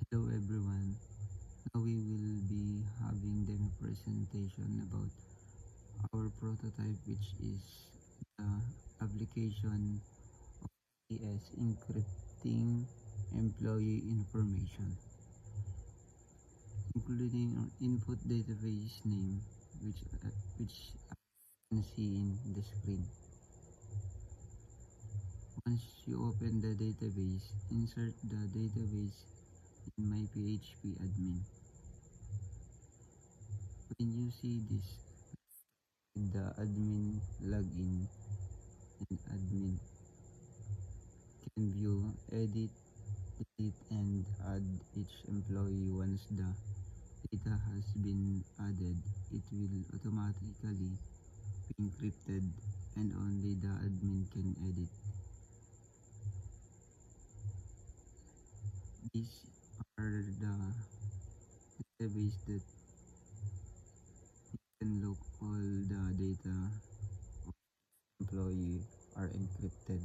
Hello everyone. Now we will be having demo presentation about our prototype, which is the application is encrypting employee information, including our input database name, which you can see in the screen. Once you open the database, insert the database in my PHP admin. When you see this, the admin login and admin can view, edit, delete, and add each employee. Once the data has been added, it will automatically be encrypted and only the admin can edit. These are the database that can look all the data of employee are encrypted.